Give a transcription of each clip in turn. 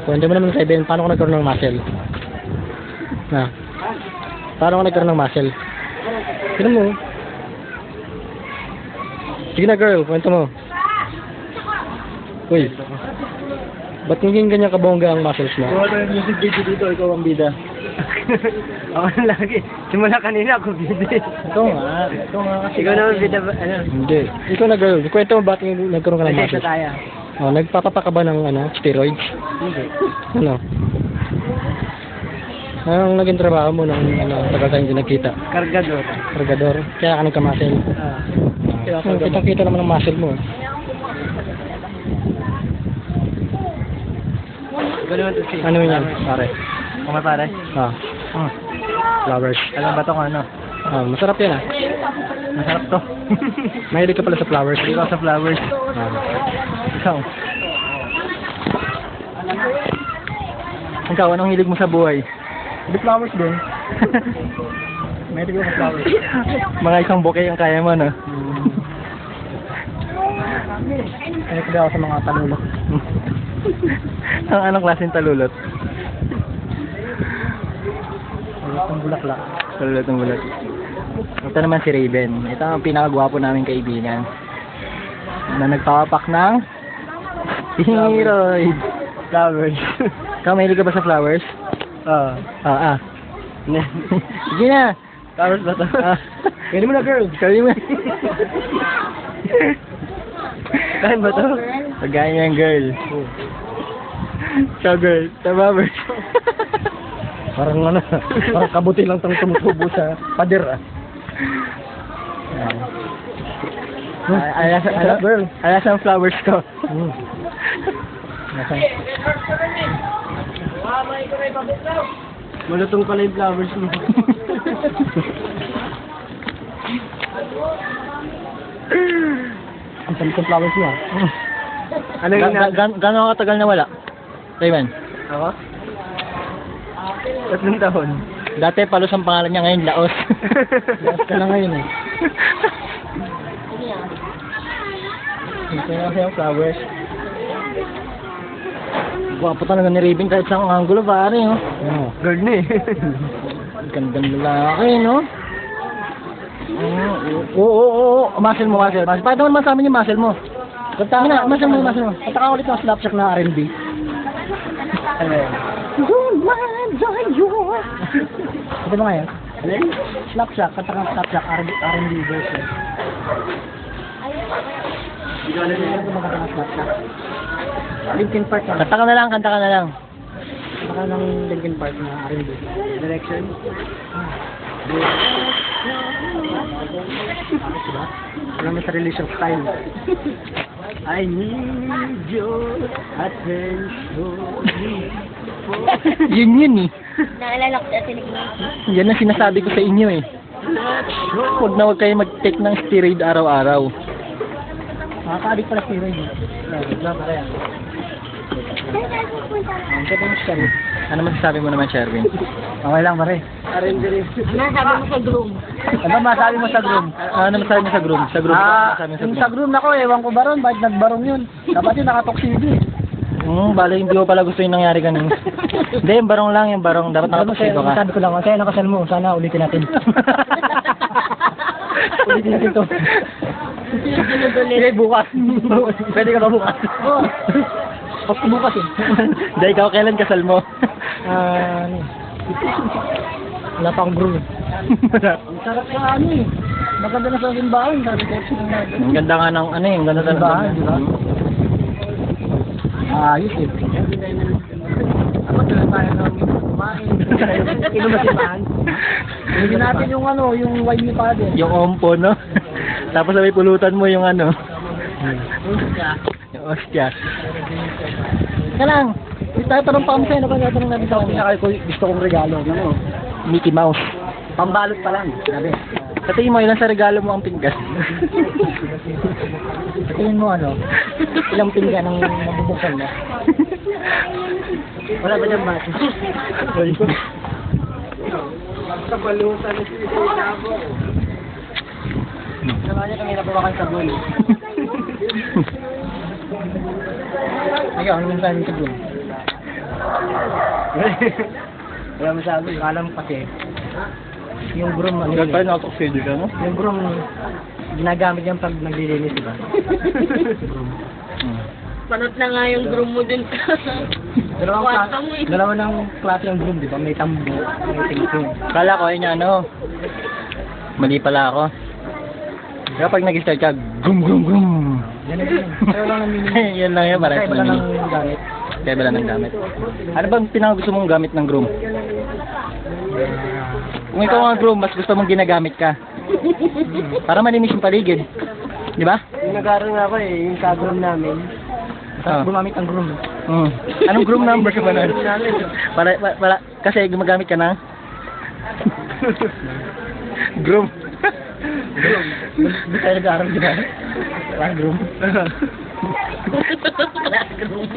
Kung hindi mo naman sabihin, paano ko nagkaroon ng muscle? Na? Paano ko nagkaroon ng muscle? Sino mo? Sige na girl, kwento mo. Uy. Ba't naging ganyan kabongga ang muscles mo? Kung ano yung music video dito, ikaw ang bida. Ako na lagi. Simula kanina ako bida. Ito nga. Ikaw naman bida ba? Ano? Hindi. Ikaw na girl, kwento mo ba't nagkaroon ka ng Kasi muscles? tayo. Oh, nagpapapaka ba ng steroids? Hindi. Ano? Anong naging trabaho mo nung tagal tayong hindi nagkita? Kargador. Cargador. Kaya ka nagka-muscle. Kitang-kita naman ang muscle mo. Ano yun yan? Pare. Kung pare? Ah. Flowers. Alam ba itong ano? Masarap yan ah. Masarap to. Mahilig ka pala sa flowers. Hindi ko sa flowers. Ikaw. Ikaw, anong hilig mo sa buhay? Hindi flowers din. Mahilig ka sa flowers. Mga isang bouquet ang kaya mo, no? Mahilig ka ako sa mga talulot. Ang anong klaseng talulot? Talulot ng bulaklak. Talulot ng bulat. Ito naman si Raven. Ito ang pinakagwapo naming kaibigan. Na nagpapapak ng steroid. Flowers. Ikaw, mahilig ka ba sa flowers? Oo. Sige na. Flowers ba ito? Pwede mo na girl. Sabi mo. Kain ba to? Pagkain yan, girl. Ciao, girl. Tababers. Parang kabuti lang itong tumutubo sa pader ah. Ayas ang flowers ko. Malutong pala yung flowers mo. Ang talit ng flowers niya. Ano yung gano'ng katagal na wala? Raven? Ako? 3 taon. Dati Palos ang pangalan niya, ngayon Laos. Laos ka na ngayon eh. Ito na kasi yung flowers. Gwapo talaga ni Raven kahit sa angulo pare oh. Girl na eh. Gandang lalaki no? Oo. Muscle mo. Pakita mo naman sa amin yung muscle mo. Kanta na, muscle mo. Kanta ka ulit ng Slapshot na R&B. Ano yun? Don't mind your... Ito ba ngayon? Ano yun? Slapshot, kanta ka ng Slapshot R&B version. Hindi ko alam yun. Ito ba kanta ng Slapshot? Linkin Park na. Kanta ka na lang. Kanta ka ng Linkin Park na R&B. Direction? Alam mo sa relation style. I need your attention. Yun eh. Naalala ko sa tinig mo. Yan ang sinasabi ko sa inyo eh. Huwag kayo mag-take ng steroid araw-araw. Makaka-addict pala steroid eh. Ang ganda mo siya. Ano masasabi mo naman, Sherwin? Okay lang pare. Ano sabi mo sa groom? Ano masabi mo sa groom? Ano masasabi mo sa groom? Sa groom? Yung sa groom nako, ewan ko ba ron, bakit nagbarong yun? Dapat yun nakatoksido eh. Bali, hindi ko pala gusto yung nangyari kanina. Hindi, yung barong lang, yung barong. Dapat nakatoksido ka. Sabi ko lang, kaya nakasal mo, sana ulitin natin. Ulitin natin to. Sige, bukas. Pwede ka ba bukas? Oo. Ako bukas eh. Hindi, ikaw kailan kasal mo? Wala pa akong groom. Ang sarap sa ano eh. Maganda na sa simbahan, sa reception ng natin. Ang ganda nga ng ano eh, ang ganda ng Simbahan, di ba? Ayos eh. Dapat na tayo ng kumain. Inom na simbahan. Hindi natin yung ano, yung wine ni Father. Yung ompo, no? Tapos sabay pulutan mo yung ano. Yung ostya. Teka lang. Tatanong pa kami sa'yo. Ano ba tatanong natin sa akin? Gusto kong regalo. Ano? Mickey Mouse. Pambalot pa lang. Sabi. Sa tingin mo, ilan sa regalo mo ang pinggan? Sa tingin mo ano? Ilang pinggan ang mabubuksan mo? Wala ba dyan ba? Sa balutan na siya inabo. Sama niya kami nabawakan sa buwan. Ayaw, ano yung sa buwan? Wala masabi. Alam kasi, yung groom, ano yun, Kaya nakatoxedo ka, no? yung groom, ginagamit yan pag naglilinis, diba? Groom. Panot na nga yung groom mo dun sa... Kwarto mo eh. Dalawa ng klase ng groom, diba? May tambo, may tingting. Kala ko, yun ano. Mali pala ako. Kaya pag nag-start ka, gum gum gum. Yan na yun. Kaya lang ng meaning. Yan lang yan, parang Kaya wala ng gamit. Kaya wala ng gamit. Ano bang pinakagusto mong gamit ng groom? Kung ikaw ang groom, mas gusto mong ginagamit ka. Para malinis yung paligid. Di ba? Yung nag-aaral nga ako eh, yung ka-groom namin. Tapos gumamit ang groom. Anong groom number ka ba nun? Para, kasi gumagamit ka ng groom. Groom. Hindi tayo nag-aaral, di ba? Parang groom. Groom.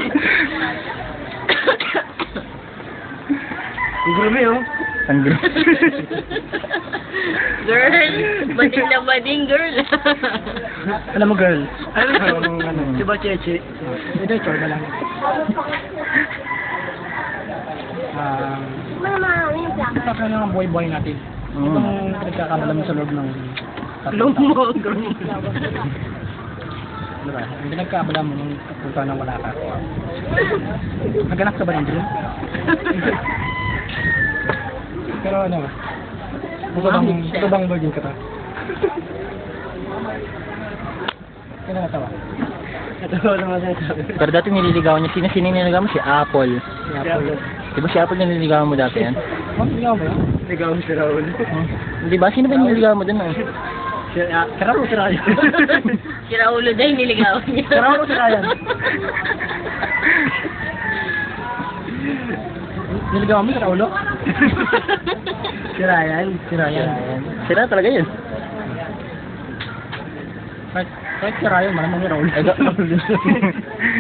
Yung groom yun. Ang groom. Girl, bading na bading, girl. Alam mo girl? Ano? Di ba Cheche? Ito, chorba lang. Mama, ano yung Ito ka lang ang buhay-buhay natin. Itong pinagkakabala mo sa loob ng... Lumo, groom. Diba? Ang pinagkakabala mo nung punta nang wala ka. Naganak ka ba ng dream? Pero ano, ito bang virgin ka ta? Kaya natawa. Natawa naman sinasabi. Pero dati nililigawan niya. Sino nililigawan mo? Si Apple. Di ba si Apple na nililigawan mo dati yan? Ligaw ba yun? Ligaw si Raul. Di ba? Sino ba nililigawan mo dun? Si Raul o si Ryan? Si Raulo dahil niligawan niya. Si Raul o si Ryan? Niligawan mo si Raul o? Si Ryan? Si Ryan. Sira talaga yun. Kahit si Ryan, malamang si Raul.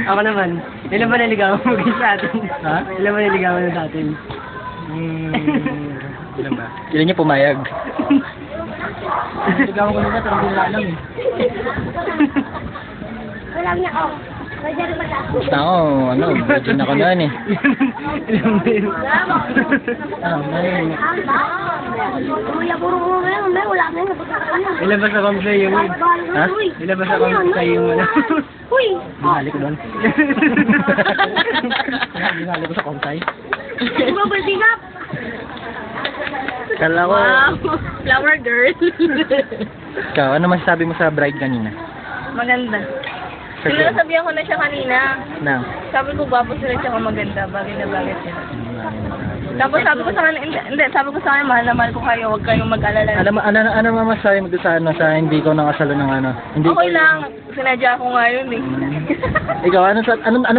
Ako naman, ilan ba naligawan mo guys sa atin? Ha? Ilan ba naligawan mo sa atin? Ilan ba? Ilan niya pumayag? Niligawan ko nila, pero hindi nila alam eh. Wala niya ako. Pwede rin ba Basta ako, virgin ako noon eh. Ilan ba yun? Kuya, puro ko ngayon. Wala na yun. Ilan ba sa komplay yung... Ha? Ilan ba sa komplay yung ano? Uy! Binali ko doon. Binali ko sa komsay. Bubble tea up! Kala ko, Wow! Flower girl! ikaw, ano masasabi mo sa bride kanina? Maganda. Sa Sinasabihan ko na siya kanina. Nang? Sabi ko, bapo sila siya maganda. Bagay na bagay siya. Tapos sabi ko sa kanya, hindi, sabi ko sa kanya, mahal na mahal ko kayo, huwag kayong mag-alala. Ano masasabi mo doon sa sa hindi ko nakasalo ng ano? Hindi Okay lang, sinadya ko nga yun eh. Ikaw, ano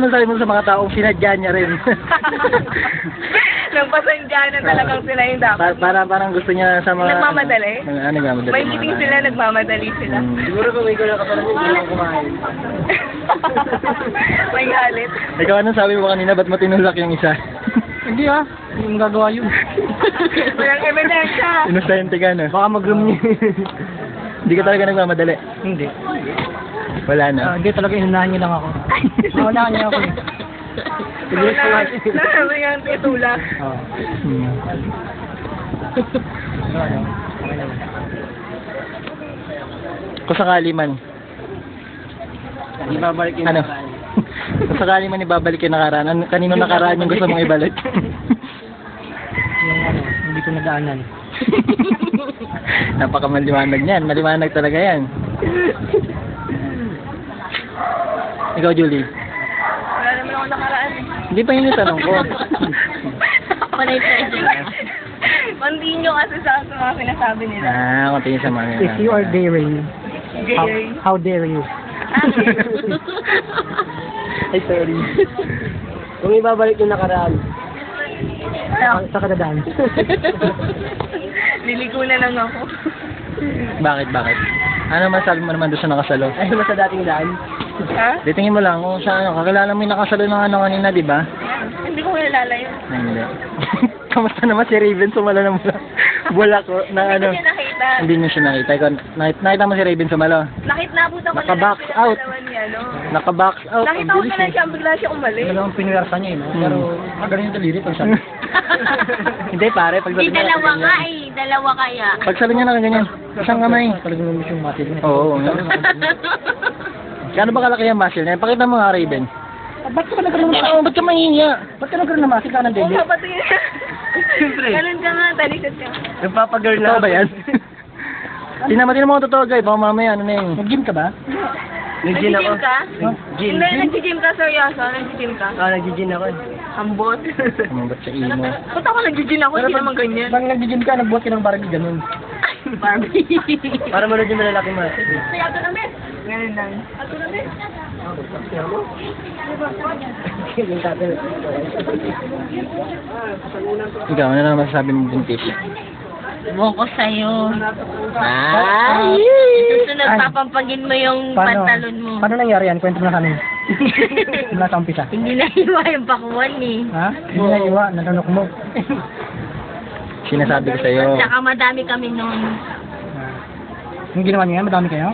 masasabi mo sa mga taong sinadya niya rin? Nagpasandya na talagang sila yung dapat. Parang gusto niya sa mga... Nagmamadali? Nagmamadali. May meeting sila, nagmamadali sila. Siguro kung ikaw nakapanood mo, hindi ako kumain. May galit. Ikaw, anong sabi mo kanina? Ba't mo tinulak yung isa? Hindi ah, hindi mo gagawa yun. Walang ebidensya. Inosente ka, no? Baka mag-room niya. Hindi ka talaga nagmamadali. Hindi. Wala na. Hindi talaga, inunahan niyo lang ako. Inunahan niyo ako eh. Nasabi nga ang titula. Oo. Hmm. Ano? Okay naman. Kung sakali man, Ibabalik yung ano? Kung sakali man ibabalik yung nakaraan, kanino nakaraan yung gusto mong ibalik? Yung ano, hindi ko nadaanan. Napakamaliwanag niyan. Maliwanag talaga yan. Ikaw, Julie. Wala naman ako nakaraan eh. Hindi pa yun yung tanong ko. Ako na yung treasure. Continue kasi sa mga sinasabi nila. Continue sa mga If you are daring, Gay. how dare you? Ay, sorry. Kung ibabalik yung nakaraan, Sa kadadaan. Liligo na lang ako. Bakit? Ano masabi mo naman doon sa nakasalo? ay ba sa dating daan? Ha? Titingin mo lang kung sa ano, kakilala mo yung nakasalo ng ano kanina, di ba? Hindi ko kilala yun. Ay, hindi. Kamusta naman si Raven? Sumalo na mula. Wala ko na ano. Hindi ko siya nakita. Hindi niyo siya nakita. Ikaw, nakita mo si Raven sumalo? Nabut ako Naka-box out. pinapalawan niya. ano. Naka-box out. Nakita ko na lang siya, bigla siya umalis. Talagang pinuwersa niya eh, no? Pero, magaling yung daliri pag sabi. Hindi pare, pag Di dalawa nga eh. Dalawa kaya. Pag salo niya na ganyan. Isang kamay. Talagang lumis yung muscle niya. Oo. Kano ba kalaki ang muscle niya? Pakita mo nga, Raven. Ba't ka nagkaroon ng Ba't ka mahihiya? Ba't ka nagkaroon ng muscle ka ng Oo, dede? papatingin. Siyempre. Ganun ka nga, talikot ka. Nagpapagirl Totoo na. ba yan? Tinamatin mo totoo, guys. Baka mamaya, ano na yun. Nag-gym ka ba? Nag-gym ako. Nag-gym ka? Gym. Hindi, nag-gym ka, seryoso. Nag-gym ka. Nag-gym ako. Ambot. Umabot sa imo. Ba't ako nag-gym ako? Hindi naman ganyan. Pag nag-gym ka, nagbuhat ka ng Barbie, ganun. Barbie. Para manood yung malalaki mo. Ganun lang. Ikaw, ano na masasabi mo buntis? Buko sa'yo. Ay! Susunod, papampagin mo yung pantalon mo. Paano nangyari yan? Kwento mo na kami. Mula sa umpisa. Hindi na iwa yung pakuan eh. Ha? Hindi na iwa, nanunok mo. Sinasabi ko sa'yo. Tsaka madami kami noon. Yung ginawa niyo yan, madami kayo?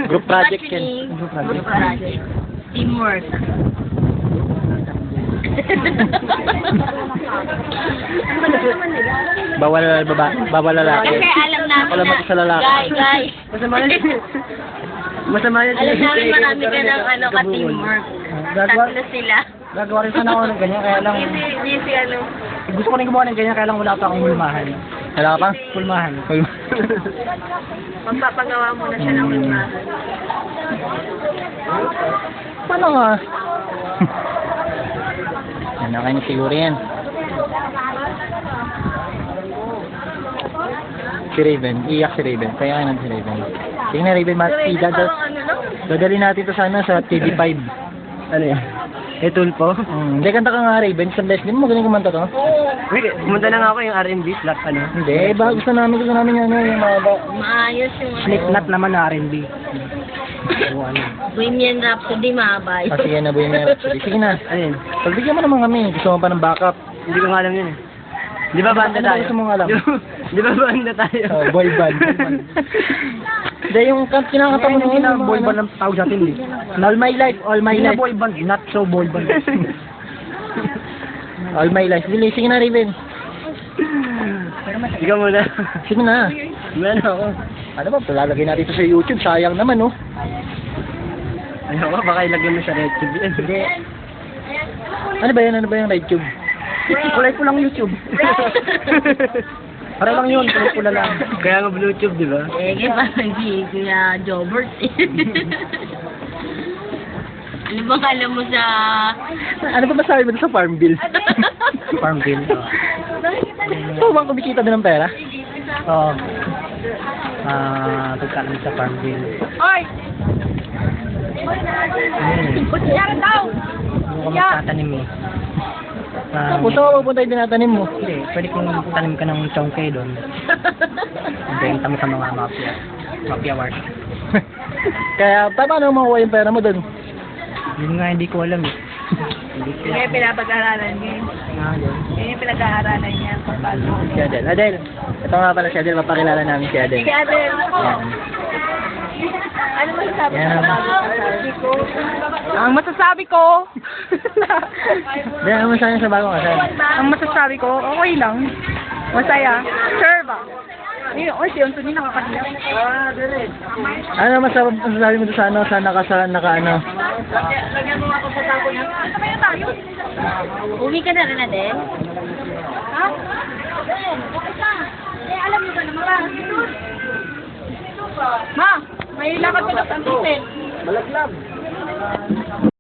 Group project yan. Actually, Group project. group project. Teamwork. Bawal lalaki. Kasi alam namin Wala na, mag-isa lalaki. guy. Masama yan. Masama yan. Alam namin marami ka ng ano, ka-teamwork. Gagawa, Tatlo sila. gagawa rin sana ako ng ganyan, kaya lang, Easy, ano. gusto ko rin gumawa ng ganyan, kaya lang wala pa akong pulmahan. Wala ka pa? Pulmahan. Magpapagawa muna siya ng lima. Paano nga? Ano kayo na siguro yan? Si Raven, iyak si Raven. Kaya ka na si Raven. Sige na Raven, dadali natin to sana sa TV5. Ano yan? Eh, tulpo? Hindi, kanta ka nga Raven. Isang beses, di mo magaling kumanta to? Wait, pumunta na nga ako yung R&B slot, ano? Hindi, ba gusto namin yung ano, yung mga Maayos yung Slipknot naman na R&B. Oo, ano. Bohemian Rhapsody, mabay. sige na, buhay na. Sige na. Ano yun? Pagbigyan mo naman kami. Gusto mo pa ng backup. Hindi ko nga alam yun eh. Di ba banda Ano tayo? gusto mong alam? Di ba banda tayo? Oh, boy band. Hindi, yung kinakanta mo Hindi na noon. boy band ang tawag sa atin, eh. All my life, all my Hindi na life. boy band, not so boy band. All my life. Sige na, Raven. Ikaw muna. Sige na. Wala na ako. Ano ba, palalagay natin ito sa YouTube. Sayang naman, oh. Ayoko, baka ilagay mo sa RedTube yan. Hindi. Ano ba yan? Ano ba yung RedTube? Kulay po lang YouTube. Para lang yun, kulay pula lang. Kaya nga Bluetooth, di ba? Eh, parang si Kuya Jobert eh. Ano bang alam mo sa... Ano ba masabi mo sa farm bill? Farm bill. So, bang kumikita din ng pera? Oo. Pagkalan sa farm bill. Oy! Kutsara daw! Ano ka magtatanim eh. Tapos saan pupunta yung tinatanim mo? Hindi, pwede kong tanim ka ng chongkay doon. Benta mo sa mga mafia. Mafia work. Kaya, paano makuha yung pera mo doon? Yun nga, hindi ko alam eh. Hindi ko Kaya pinapag-aralan niya. yun. Yun yung pinag-aaralan niya. Paano? Si Adel. Adel, ito nga pala si Adel. Mapakilala namin si Adel. Si Adel. Yan. Ano masasabi mo Yan. sa bago ko? Ang masasabi ko, Hindi, ano masasabi sa bagong kasal? ang masasabi ko, okay lang. Masaya. Sure ba? Ayun, oy, si Anthony nakakatiyak. Ano masasabi mo doon sa ano? Sa naka ano? Lagyan mo ako sa tako niya. Ano ba yun tayo? Uwi ka na rin na din? Ha? Eh, alam niyo ba naman? Ma, may lakad ka na sa antipen. Malaglag.